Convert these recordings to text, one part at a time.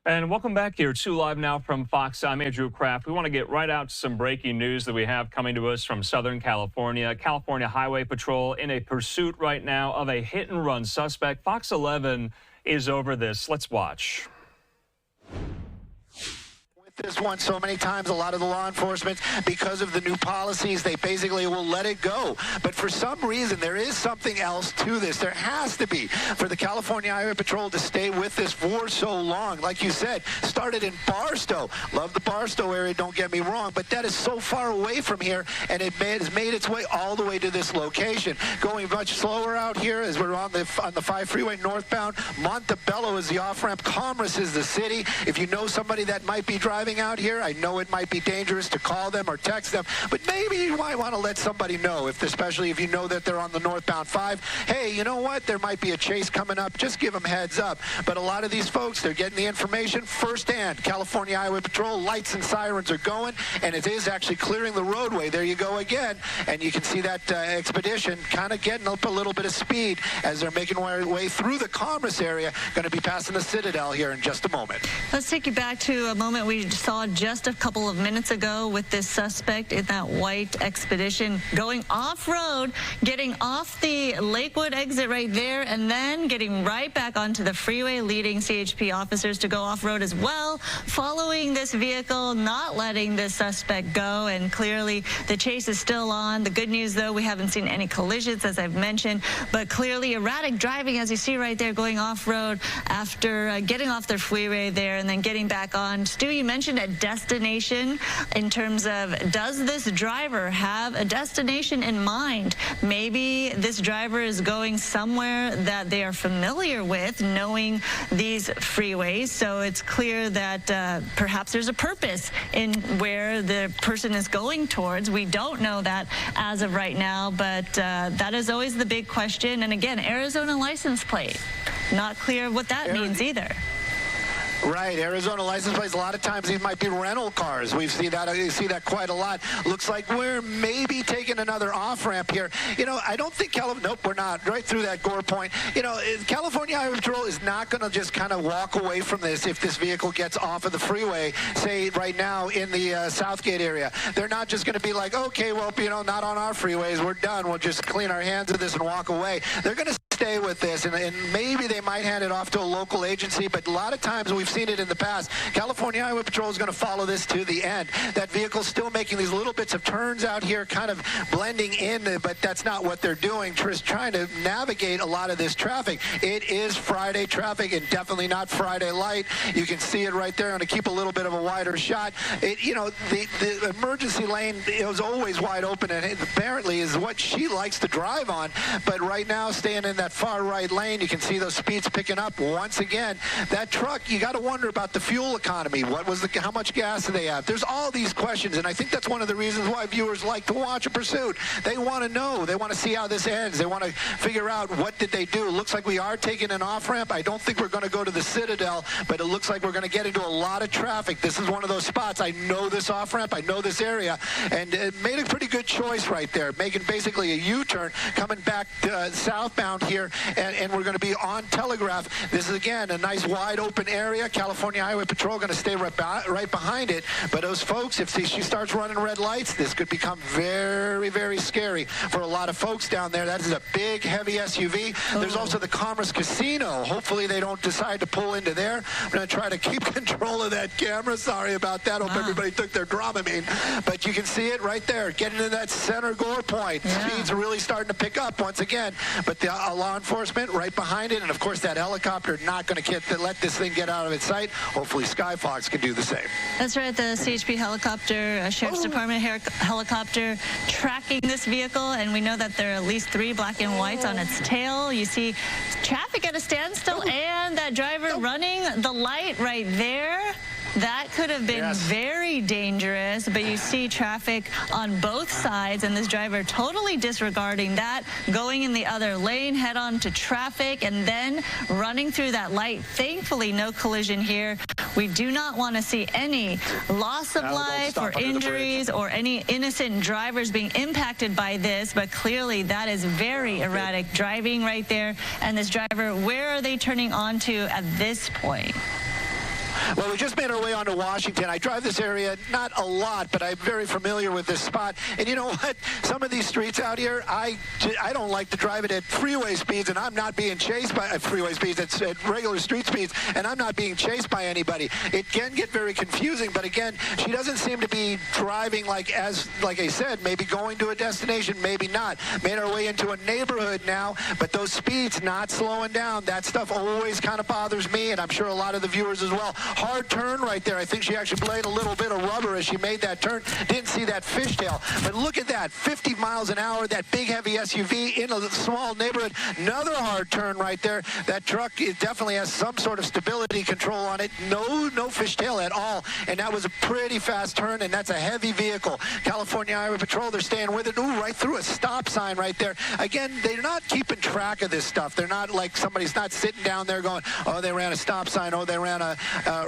And welcome back here to Live Now from Fox. I'm Andrew Kraft. We want to get right out to some breaking news that we have coming to us from Southern California. California Highway Patrol in a pursuit right now of a hit-and-run suspect. Fox 11 is over this. Let's watch. This one so many times, a lot of the law enforcement, because of the new policies, they basically will let it go. But for some reason, there is something else to this. There has to be, for the California Highway Patrol to stay with this for so long. Like you said, started in Barstow. Love the Barstow area, don't get me wrong, but that is so far away from here, and it has made its way all the way to this location. Going much slower out here as we're on the 5 freeway northbound. Montebello is the off-ramp. Commerce is the city. If you know somebody that might be driving out here, I know it might be dangerous to call them or text them, but maybe you might want to let somebody know, especially if you know that they're on the northbound 5. Hey, you know what? There might be a chase coming up. Just give them heads up. But a lot of these folks, they're getting the information firsthand. California Highway Patrol, lights and sirens are going, and it is actually clearing the roadway. There you go again, and you can see that expedition kind of getting up a little bit of speed as they're making their way through the Commerce area. Going to be passing the Citadel here in just a moment. Let's take you back to a moment we saw just a couple of minutes ago with this suspect in that white expedition going off-road, getting off the Lakewood exit right there, and then getting right back onto the freeway, leading CHP officers to go off-road as well, following this vehicle, not letting this suspect go, and clearly the chase is still on. The good news, though, we haven't seen any collisions, as I've mentioned, but clearly erratic driving, as you see right there, going off-road after getting off the freeway there and then getting back on. Stu, you mentioned a destination in terms of, does this driver have a destination in mind? Maybe this driver is going somewhere that they are familiar with, knowing these freeways, so it's clear that perhaps there's a purpose in where the person is going towards. We don't know that as of right now, but that is always the big question. And again, Arizona license plate, not clear what that means either. Right, Arizona license plates. A lot of times these might be rental cars. We see that quite a lot. Looks like we're maybe taking another off-ramp here. You know, I don't think nope, we're not. Right through that gore point. You know, California Highway Patrol is not going to just kind of walk away from this if this vehicle gets off of the freeway, say right now in the Southgate area. They're not just going to be like, okay, well, you know, not on our freeways. We're done. We'll just clean our hands of this and walk away. They're going to stay with this, and maybe they might hand it off to a local agency, but a lot of times we've seen it in the past. California Highway Patrol is going to follow this to the end. That vehicle's still making these little bits of turns out here, kind of blending in, but that's not what they're doing. Just trying to navigate a lot of this traffic. It is Friday traffic and definitely not Friday light. You can see it right there. I'm going to keep a little bit of a wider shot. You know, the emergency lane is always wide open, and it apparently is what she likes to drive on, but right now staying in that far right lane, you can see those speeds picking up once again. That truck, you got to wonder about the fuel economy. How much gas do they have? There's all these questions, and I think that's one of the reasons why viewers like to watch a pursuit. They want to know. They want to see how this ends. They want to figure out what did they do. It looks like we are taking an off-ramp. I don't think we're going to go to the Citadel, but it looks like we're going to get into a lot of traffic. This is one of those spots. I know this off-ramp. I know this area, and it made a pretty good choice right there, making basically a U-turn, coming back southbound here, and we're going to be on Telegraph. This is, again, a nice wide open area. California Highway Patrol going to stay right behind it. But those folks, if she starts running red lights, this could become very, very scary for a lot of folks down there. That is a big, heavy SUV. There's also the Commerce Casino. Hopefully they don't decide to pull into there. I'm going to try to keep control of that camera. Sorry about that. Hope everybody took their Dramamine. But you can see it right there, getting to that center gore point. Yeah. Speeds are really starting to pick up once again. But the law enforcement right behind it, and of course that helicopter not going to let this thing get out of its sight. Hopefully Skyfox can do the same. That's right, the CHP helicopter, Sheriff's Department helicopter tracking this vehicle, and we know that there are at least 3 black and whites on its tail. You see traffic at a standstill and that driver running the light right there. That could have been very dangerous, but you see traffic on both sides, and this driver totally disregarding that, going in the other lane, head on to traffic, and then running through that light. Thankfully, no collision here. We do not want to see any loss of life or injuries or any innocent drivers being impacted by this, but clearly that is very erratic driving right there. And this driver, where are they turning onto at this point? Well, we just made our way onto Washington. I drive this area not a lot, but I'm very familiar with this spot. And you know what? Some of these streets out here, I don't like to drive it at freeway speeds, and I'm not being chased by freeway speeds. It's at regular street speeds, and I'm not being chased by anybody. It can get very confusing, but again, she doesn't seem to be driving like I said, maybe going to a destination, maybe not. Made our way into a neighborhood now, but those speeds not slowing down. That stuff always kind of bothers me, and I'm sure a lot of the viewers as well. Hard turn right there. I think she actually played a little bit of rubber as she made that turn. Didn't see that fishtail, but look at that, 50 miles an hour, that big heavy SUV in a small neighborhood. Another hard turn right there. That truck, it definitely has some sort of stability control on it. No fishtail at all, and that was a pretty fast turn, and that's a heavy vehicle. California Highway Patrol, they're staying with it. Ooh, right through a stop sign right there. Again, they're not keeping track of this stuff. They're not like somebody's not sitting down there going, oh, they ran a stop sign, oh, they ran a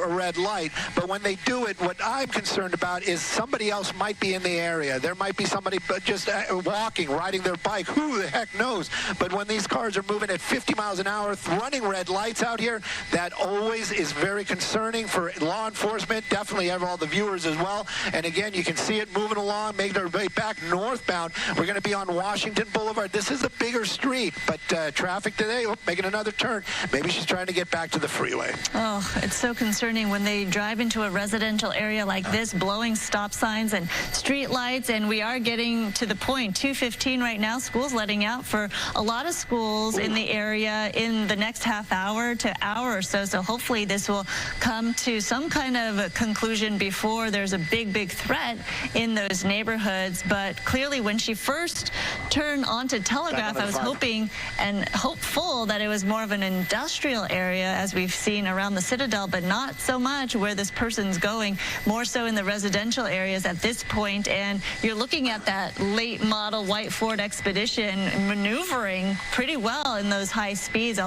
red light. But when they do it, what I'm concerned about is somebody else might be in the area. There might be somebody just walking, riding their bike. Who the heck knows? But when these cars are moving at 50 miles an hour, running red lights out here, that always is very concerning for law enforcement, definitely all the viewers as well. And again, you can see it moving along, making their way back northbound. We're going to be on Washington Boulevard. This is a bigger street, but traffic today, making another turn. Maybe she's trying to get back to the freeway. Oh, it's so concerning when they drive into a residential area like this, blowing stop signs and street lights, and we are getting to the point, 2:15 right now, school's letting out for a lot of schools in the area in the next half hour to hour or so, so hopefully this will come to some kind of a conclusion before there's a big threat in those neighborhoods. But clearly when she first turned onto Telegraph, I was hoping and hopeful that it was more of an industrial area as we've seen around the Citadel, but not so much where this person's going, more so in the residential areas at this point. And you're looking at that late model white Ford Expedition maneuvering pretty well in those high speeds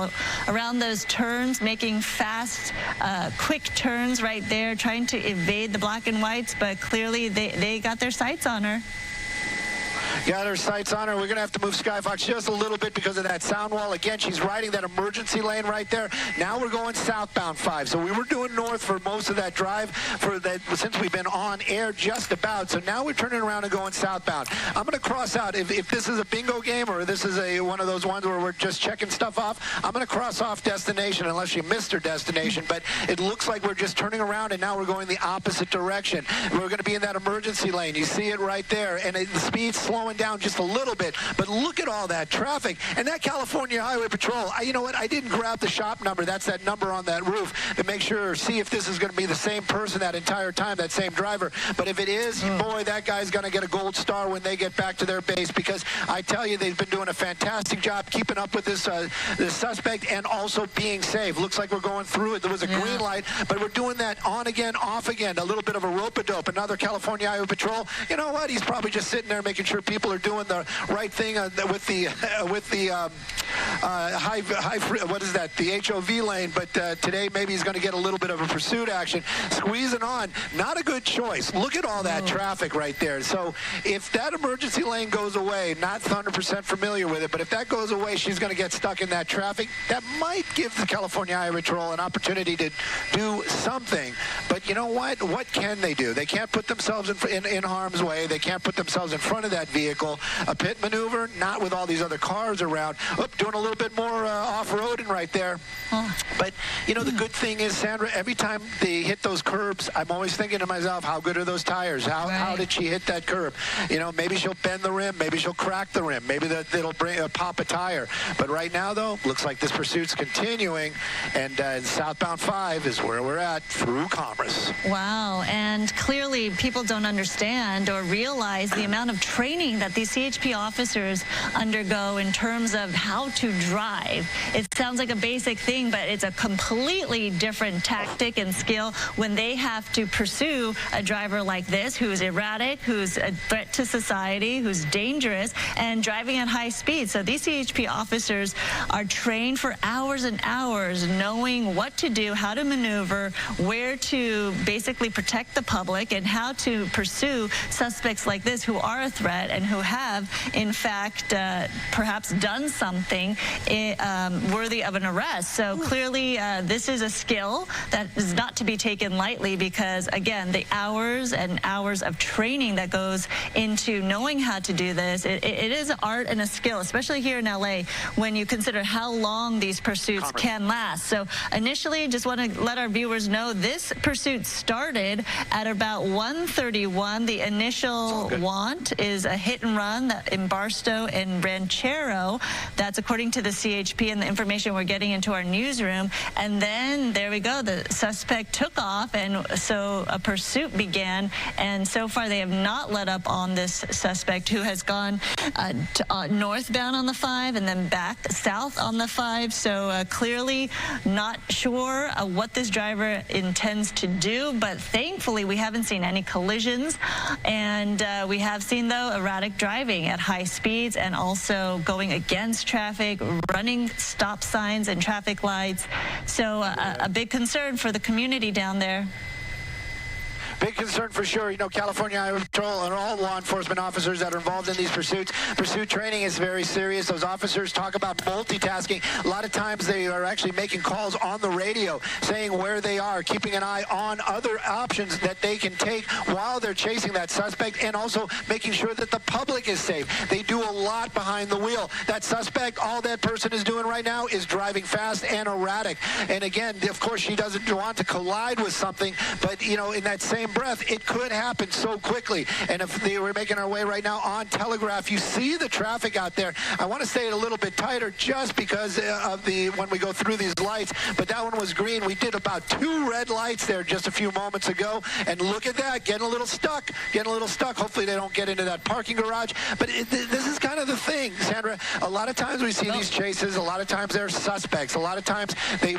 around those turns, making fast, quick turns right there, trying to evade the black and whites, but clearly they got their sights on her. Got her sights on her. We're going to have to move Skyfox just a little bit because of that sound wall. Again, she's riding that emergency lane right there. Now we're going southbound 5. So we were doing north for most of that drive since we've been on air just about. So now we're turning around and going southbound. I'm going to cross out. If this is a bingo game or this is one of those ones where we're just checking stuff off, I'm going to cross off destination unless she missed her destination. But it looks like we're just turning around and now we're going the opposite direction. We're going to be in that emergency lane. You see it right there. And the speed's slowing down just a little bit, but look at all that traffic. And that California Highway Patrol, you know what, I didn't grab the shop number. That's that number on that roof to make sure, see if this is going to be the same person that entire time, that same driver. But if it is, boy, that guy's going to get a gold star when they get back to their base, because I tell you, they've been doing a fantastic job keeping up with this suspect and also being safe. Looks like we're going through it. There was a green light, but we're doing that on again, off again, a little bit of a rope-a-dope. Another California Highway Patrol, you know what, he's probably just sitting there making sure people are doing the right thing with the what is that, the HOV lane. But today maybe he's going to get a little bit of a pursuit action, squeezing on. Not a good choice. Look at all that traffic right there. So if that emergency lane goes away, not 100% familiar with it, but if that goes away, she's going to get stuck in that traffic. That might give the California Highway Patrol an opportunity to do something. But you know what can they do? They can't put themselves in harm's way. They can't put themselves in front of that vehicle. A pit maneuver, not with all these other cars around. Doing a little bit more off-roading right there. But, you know, the good thing is, Sandra, every time they hit those curbs, I'm always thinking to myself, how good are those tires? How did she hit that curb? You know, maybe she'll bend the rim. Maybe she'll crack the rim. Maybe it'll pop a tire. But right now, though, looks like this pursuit's continuing. And southbound 5 is where we're at through Commerce. Wow. And clearly, people don't understand or realize the amount of training that these CHP officers undergo in terms of how to drive. It sounds like a basic thing, but it's a completely different tactic and skill when they have to pursue a driver like this who's erratic, who's a threat to society, who's dangerous, and driving at high speed. So these CHP officers are trained for hours and hours knowing what to do, how to maneuver, where to to basically protect the public and how to pursue suspects like this who are a threat and who have, in fact, perhaps done something worthy of an arrest. So clearly, this is a skill that is not to be taken lightly because, again, the hours and hours of training that goes into knowing how to do this, it is an art and a skill, especially here in LA, when you consider how long these pursuits can last. So initially, just want to let our viewers know this pursuit started at about 1:31. The initial want is a hit and run in Barstow and Ranchero. That's according to the CHP and the information we're getting into our newsroom. And then there we go. The suspect took off, and so a pursuit began. And so far, they have not let up on this suspect, who has gone northbound on the 5 and then back south on the 5. So clearly not sure what this driver intends to do, but thankfully we haven't seen any collisions. And we have seen, though, erratic driving at high speeds and also going against traffic, running stop signs and traffic lights. So a big concern for the community down there. Big concern for sure. You know, California Highway Patrol and all law enforcement officers that are involved in these pursuits. Pursuit training is very serious. Those officers talk about multitasking. A lot of times they are actually making calls on the radio saying where they are, keeping an eye on other options that they can take while they're chasing that suspect, and also making sure that the public is safe. They do a lot behind the wheel. That suspect, all that person is doing right now is driving fast and erratic. And again, of course, she doesn't want to collide with something, but, you know, in that same breath, it could happen so quickly. And if they were making our way right now on Telegraph, you see the traffic out there. I want to say it a little bit tighter just because of when we go through these lights, but that one was green. We did about 2 red lights there just a few moments ago, and look at that, getting a little stuck. Hopefully they don't get into that parking garage, but this is kind of the thing, Sandra. A lot of times we see these chases. A lot of times they're suspects. A lot of times they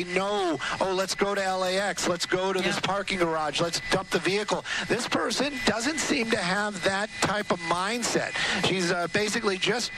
know, oh, let's go to LAX, let's go to this parking garage, let's dump the vehicle. This person doesn't seem to have that type of mindset. She's basically just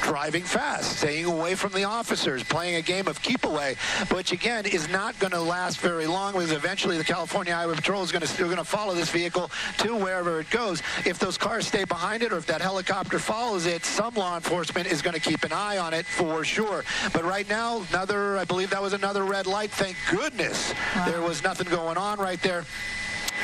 driving fast, staying away from the officers, playing a game of keep away, which again is not going to last very long, because eventually the California Highway Patrol is going to follow this vehicle to wherever it goes. If those cars stay behind it, or if that helicopter follows it, some law enforcement is going to keep an eye on it for sure. But right now, I believe that was another red light. Thank goodness there was nothing going on right there.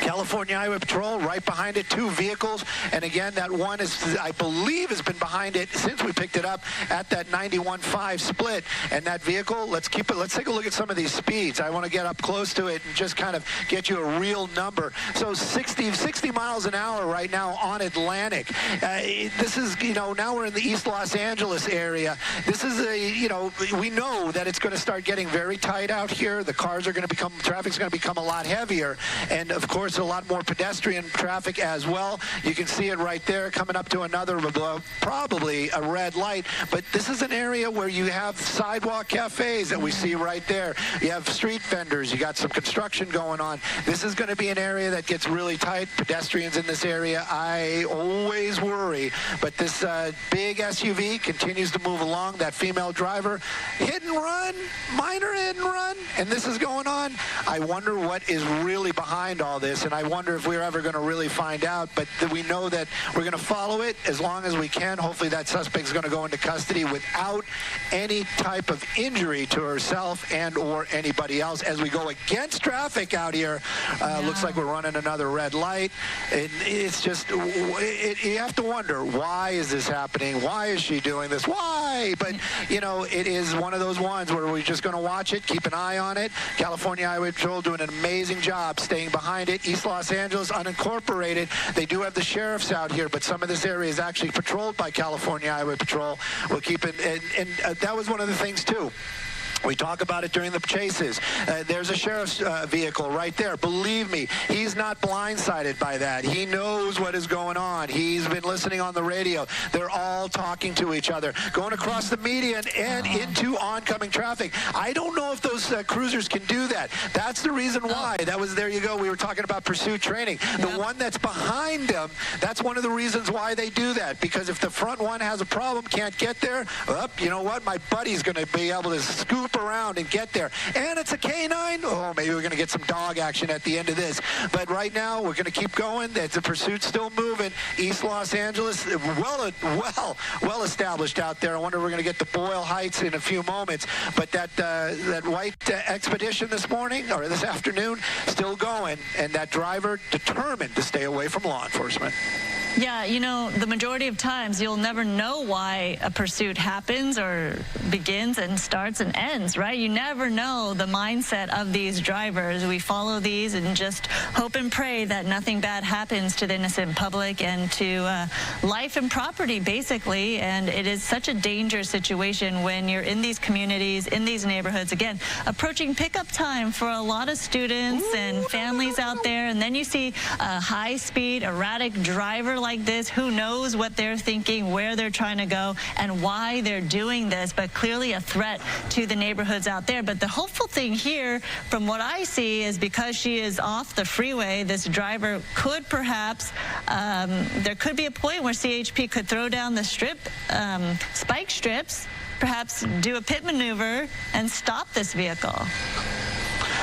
California Highway Patrol right behind it, 2 vehicles, and again, that one is, I believe, has been behind it since we picked it up at that 91.5 split. And that vehicle, let's take a look at some of these speeds. I want to get up close to it and just kind of get you a real number. So 60 miles an hour right now on Atlantic. This is, now we're in the East Los Angeles area. This is we know that it's going to start getting very tight out here. The cars are going to traffic's going to become a lot heavier, and of course a lot more pedestrian traffic as well. You can see it right there coming up to another, probably a red light. But this is an area where you have sidewalk cafes that we see right there. You have street vendors. You got some construction going on. This is going to be an area that gets really tight. Pedestrians in this area, I always worry. But this big SUV continues to move along. That female driver, hit and run, minor hit and run, and this is going on. I wonder what is really behind all this, and I wonder if we're ever going to really find out. But we know that we're going to follow it as long as we can. Hopefully that suspect is going to go into custody without any type of injury to herself and or anybody else. As we go against traffic out here, looks like we're running another red light. It's just, you have to wonder, why is this happening? Why is she doing this? Why? But, it is one of those ones where we're just going to watch it, keep an eye on it. California Highway Patrol doing an amazing job staying behind it. East Los Angeles, unincorporated. They do have the sheriffs out here, but some of this area is actually patrolled by California Highway Patrol. We'll keep it, and that was one of the things, too. We talk about it during the chases. There's a sheriff's vehicle right there. Believe me, he's not blindsided by that. He knows what is going on. He's been listening on the radio. They're all talking to each other, going across the median and into oncoming traffic. I don't know if those cruisers can do that. That's the reason why. There you go. We were talking about pursuit training. The one that's behind them, that's one of the reasons why they do that. Because if the front one has a problem, can't get there, you know what? My buddy's going to be able to scoot loop around and get there. And it's a K9. Oh, maybe we're going to get some dog action at the end of this. But right now, we're going to keep going. The pursuit's still moving. East Los Angeles, well established out there. I wonder if we're going to get to Boyle Heights in a few moments. But that white expedition this morning, or this afternoon, still going. And that driver determined to stay away from law enforcement. Yeah, you know, the majority of times you'll never know why a pursuit happens or begins and starts and ends, right? You never know the mindset of these drivers. We follow these and just hope and pray that nothing bad happens to the innocent public and to life and property, basically. And it is such a dangerous situation when you're in these communities, in these neighborhoods. Again, approaching pickup time for a lot of students and families out there. And then you see a high-speed, erratic driver like this. Who knows what they're thinking, where they're trying to go, and why they're doing this, but clearly a threat to the neighborhoods out there. But the hopeful thing here, from what I see, is because she is off the freeway, this driver could perhaps, there could be a point where CHP could throw down the spike strips, perhaps do a pit maneuver and stop this vehicle.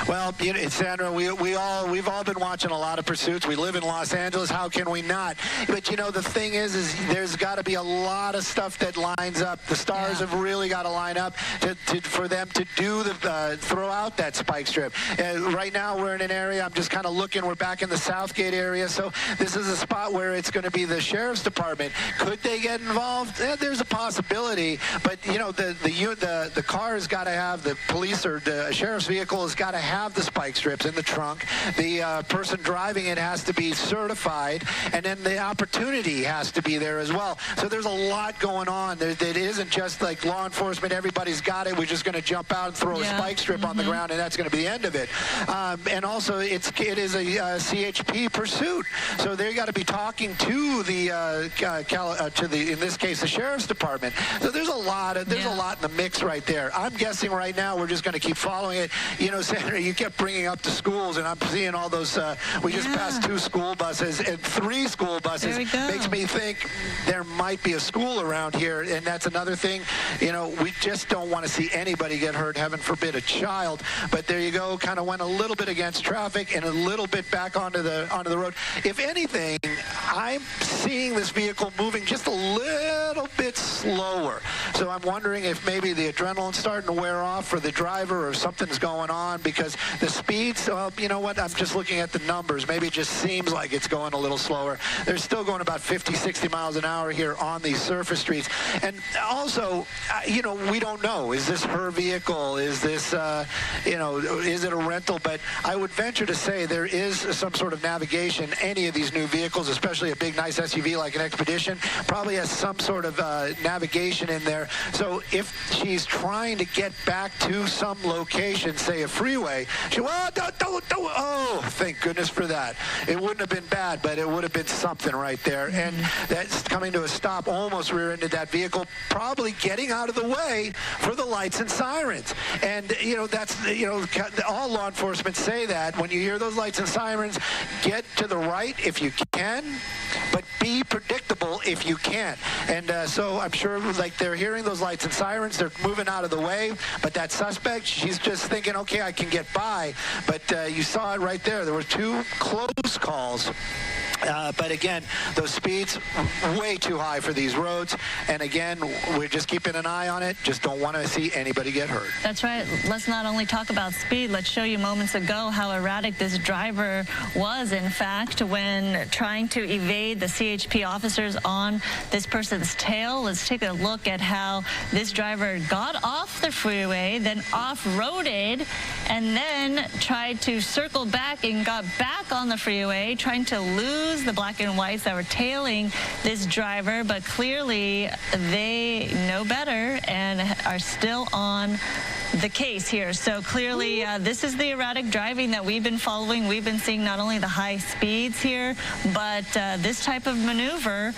Well, you know, Sandra, we've all been watching a lot of pursuits. We live in Los Angeles. How can we not? But, you know, the thing is there's got to be a lot of stuff that lines up. The stars have really got to line up for them to do throw out that spike strip. Right now, we're in an area, I'm just kind of looking, we're back in the Southgate area. So this is a spot where it's going to be the sheriff's department. Could they get involved? There's a possibility. But, you know, the car has got to have, the police or the sheriff's vehicle has got to have the spike strips in the trunk. The person driving it has to be certified, and then the opportunity has to be there as well. So there's a lot going on. It isn't just like law enforcement, everybody's got it, we're just going to jump out and throw a spike strip on the ground, and that's going to be the end of it. And also, it is a CHP pursuit. So they got to be talking to in this case, the sheriff's department. So there's a lot in the mix right there. I'm guessing right now we're just going to keep following it. You know, Senator, you kept bringing up the schools, and I'm seeing all those. We just passed 2 school buses and 3 school buses. Makes me think there might be a school around here, and that's another thing. You know, we just don't want to see anybody get hurt, heaven forbid a child. But there you go, kind of went a little bit against traffic and a little bit back onto the road. If anything, I'm seeing this vehicle moving just a little bit slower. So I'm wondering if maybe the adrenaline's starting to wear off for the driver or something's going on, because the speeds, well, you know what, I'm just looking at the numbers. Maybe it just seems like it's going a little slower. They're still going about 50, 60 miles an hour here on these surface streets. And also, you know, we don't know. Is this her vehicle? Is this, you know, is it a rental? But I would venture to say there is some sort of navigation. Any of these new vehicles, especially a big, nice SUV like an Expedition, probably has some sort of navigation in there. So if she's trying to get back to some location, say a freeway, oh, thank goodness for that. It wouldn't have been bad, but it would have been something right there. And that's coming to a stop, almost rear-ended that vehicle, probably getting out of the way for the lights and sirens. And, you know, that's, you know, all law enforcement say that. When you hear those lights and sirens, get to the right if you can, but be predictable if you can. And so I'm sure, like, they're hearing those lights and sirens, they're moving out of the way, but that suspect, she's just thinking, okay, I can get by. But you saw it right there. There were 2 close calls. But again, those speeds way too high for these roads. And again, we're just keeping an eye on it. Just don't want to see anybody get hurt. That's right. Let's not only talk about speed. Let's show you moments ago how erratic this driver was, in fact, when trying to evade the CHP officers on this person's tail. Let's take a look at how this driver got off the freeway, then off-roaded, and then tried to circle back and got back on the freeway, trying to lose the black and whites that were tailing this driver, but clearly they know better and are still on the case here. So clearly this is the erratic driving that we've been following. We've been seeing not only the high speeds here, but this type of maneuver,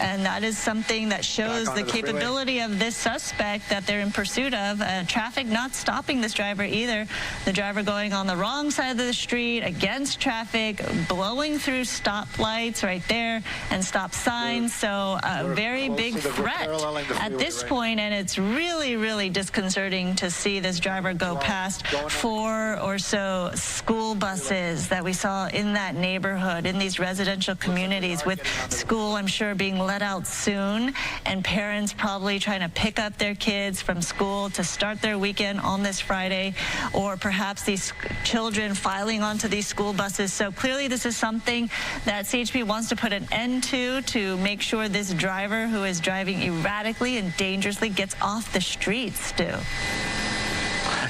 and that is something that shows the capability of this suspect that they're in pursuit of. Traffic not stopping this driver either. The driver going on the wrong side of the street against traffic, blowing through stoplights right there and stop signs. So a very big threat at this point, and it's really, really disconcerting to see see this driver go past 4 or so school buses that we saw in that neighborhood, in these residential communities, with school, I'm sure, being let out soon, and parents probably trying to pick up their kids from school to start their weekend on this Friday, or perhaps these children filing onto these school buses. So clearly this is something that CHP wants to put an end to make sure this driver who is driving erratically and dangerously gets off the streets, Stu.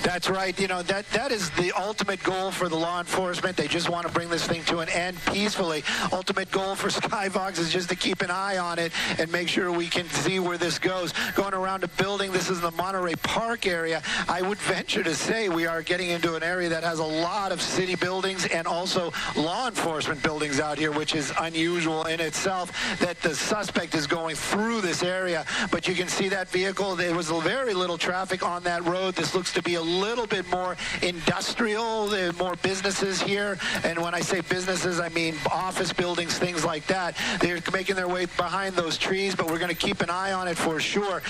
That's right. You know, that is the ultimate goal for the law enforcement. They just want to bring this thing to an end peacefully. Ultimate goal for Skyfox is just to keep an eye on it and make sure we can see where this goes. Going around a building, this is the Monterey Park area. I would venture to say we are getting into an area that has a lot of city buildings and also law enforcement buildings out here, which is unusual in itself, that the suspect is going through this area. But you can see that vehicle. There was very little traffic on that road. This looks to be a little bit more industrial. There are more businesses here, and when I say businesses, I mean office buildings, things like that. They're making their way behind those trees, but we're going to keep an eye on it for sure.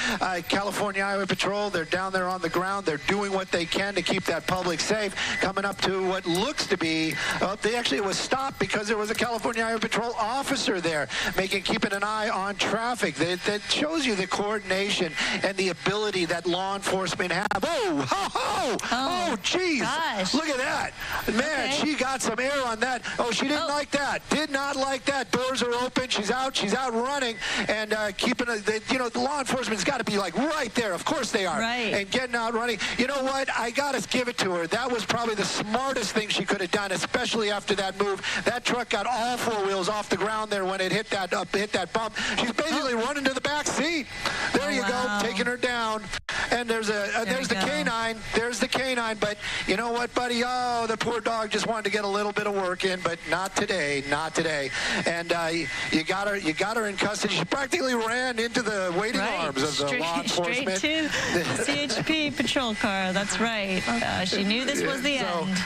California Highway Patrol, they're down there on the ground. They're doing what they can to keep that public safe. Coming up to what looks to be, it was stopped because there was a California Highway Patrol officer there, keeping an eye on traffic. That shows you the coordination and the ability that law enforcement have. Geez. Gosh. Look at that. Man, She got some air on that. She didn't like that. Did not like that. Doors are open. She's out running and keeping the law enforcement's got to be like right there. Of course they are. Right. And getting out running. You know what? I got to give it to her. That was probably the smartest thing she could have done, especially after that move. That truck got all 4 wheels off the ground there when it hit that bump. She's basically running to the back seat. There you go, taking her down. And there's the canine. There's the canine. But you know what, buddy? Oh, the poor dog just wanted to get a little bit of work in, but not today. Not today. And you got her in custody. She practically ran into the waiting arms of the law enforcement. Straight to the CHP patrol car. That's right. She knew this was the end.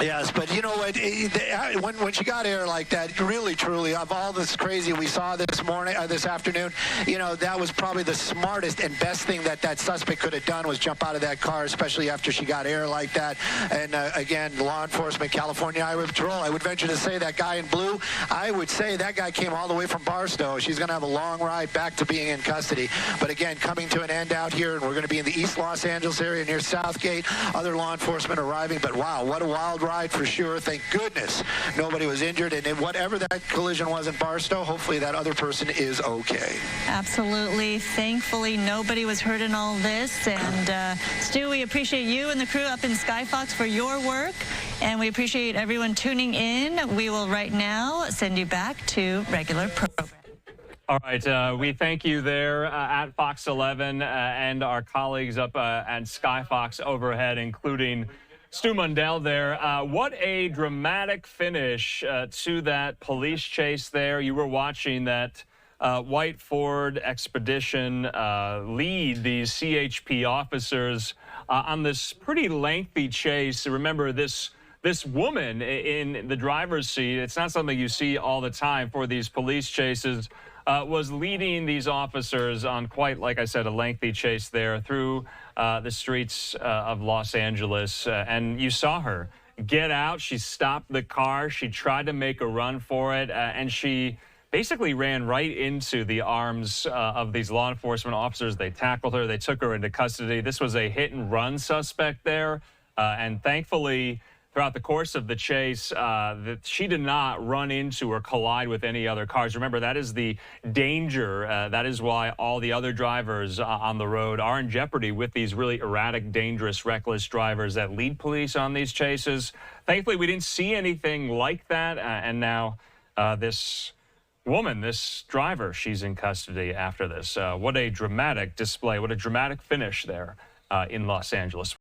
Yes, but you know what? When she got air like that, really, truly, of all this crazy we saw this afternoon, you know, that was probably the smartest and best thing that suspect could have done was jump out of that car, especially after she got air like that. And again, law enforcement, California Highway Patrol, I would venture to say that guy in blue, I would say that guy came all the way from Barstow. She's going to have a long ride back to being in custody. But again, coming to an end out here, and we're going to be in the East Los Angeles area near Southgate. Other law enforcement arriving, but wow, what a wild ride for sure. Thank goodness nobody was injured, and whatever that collision was in Barstow, hopefully that other person is okay. Absolutely. Thankfully, nobody was hurt in all this. And Stu, we appreciate you and the crew up in Skyfox for your work, and we appreciate everyone tuning in. We will right now send you back to regular program. All right, we thank you there at Fox 11 and our colleagues up at Skyfox overhead, including Stu Mundell there. What a dramatic finish to that police chase there. You were watching that white Ford Expedition lead these CHP officers on this pretty lengthy chase. Remember, this woman in the driver's seat, it's not something you see all the time for these police chases, was leading these officers on quite, like I said, a lengthy chase there through the streets of Los Angeles. And you saw her get out. She stopped the car. She tried to make a run for it, and she basically ran right into the arms of these law enforcement officers. They tackled her. They took her into custody. This was a hit-and-run suspect there, and thankfully, throughout the course of the chase, that she did not run into or collide with any other cars. Remember, that is the danger. That is why all the other drivers on the road are in jeopardy with these really erratic, dangerous, reckless drivers that lead police on these chases. Thankfully, we didn't see anything like that. And now this woman, this driver, she's in custody after this. What a dramatic display. What a dramatic finish there in Los Angeles.